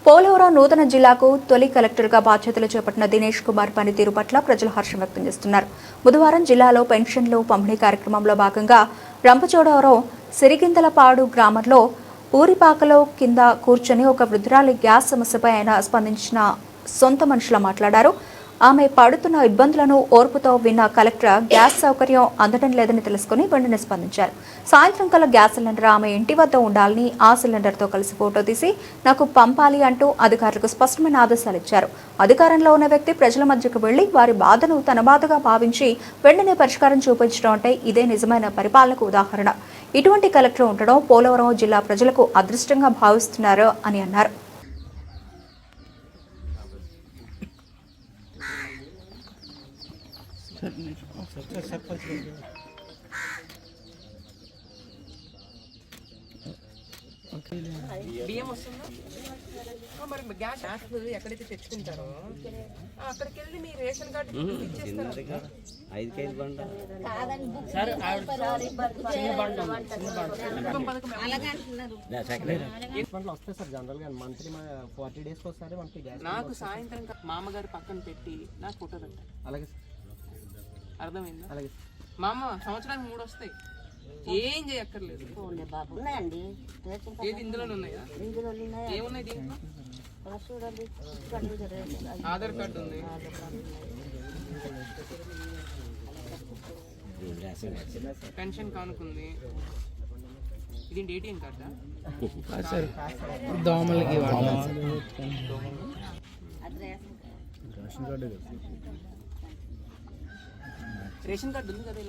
పోలవరం నూతన జిల్లాకు తొలి కలెక్టర్గా బాధ్యతలు చేపట్టిన దినేష్ కుమార్ పనితీరు పట్ల ప్రజలు హర్షం వ్యక్తం చేస్తున్నారు. బుధవారం జిల్లాలో పెన్షన్లు పంపిణీ కార్యక్రమంలో భాగంగా రంపచోడవరం సిరిగిందలపాడు గ్రామంలో ఊరిపాకలో కింద కూర్చొని ఒక వృద్ధురాలి గ్యాస్ సమస్యపై ఆయన స్పందించిన సొంత మనుషులా మాట్లాడారు. ఆమె పడుతున్న ఇబ్బందులను ఓర్పుతో విన్న కలెక్టర్ గ్యాస్ సౌకర్యం అందడం లేదని తెలుసుకుని వెంటనే స్పందించారు. సాయంత్రం కల్లా గ్యాస్ సిలిండర్ ఆమె ఇంటి వద్ద ఉండాలని, ఆ సిలిండర్తో కలిసి ఫోటో తీసి నాకు పంపాలి అంటూ అధికారులకు స్పష్టమైన ఆదేశాలు ఇచ్చారు. అధికారంలో ఉన్న వ్యక్తి ప్రజల మధ్యకు వెళ్లి వారి బాధను తన బాధగా భావించి వెంటనే పరిష్కారం చూపించడం అంటే ఇదే నిజమైన పరిపాలనకు ఉదాహరణ. ఇటువంటి కలెక్టర్ ఉండడం పోలవరం జిల్లా ప్రజలకు అదృష్టంగా భావిస్తున్నారు అని అన్నారు. బియ్యం వస్తుందా? మరి గ్యాస్ ఎక్కడైతే తెచ్చుకుంటారో అక్కడికి వెళ్ళి మీ రేషన్ కార్డు ఇచ్చేస్తారు. 5 కేజీ బండ వస్తాయి సార్. జనరల్ గా మంత్లీ 40 డేస్ వస్తారే మనకి గ్యాస్. నాకు సాయంత్రం మామగారి పక్కన పెట్టి నాకు ఫోటో పెట్టాలి. అలాగే అర్థమైందా? అలాగే మామ సంవత్సరానికి 3 వస్తాయి. ఏం చేయక్కర్లేదు. ఏది ఇందులోనే ఉన్నాయా? ఏమున్నాయి దీంట్లో? ఆధార్ కార్డు ఉంది, పెన్షన్ కానుకుంది. ఇది ఏటీఎం కార్డా? దోమలకి రేషన్ కార్డు ఉంది కదా.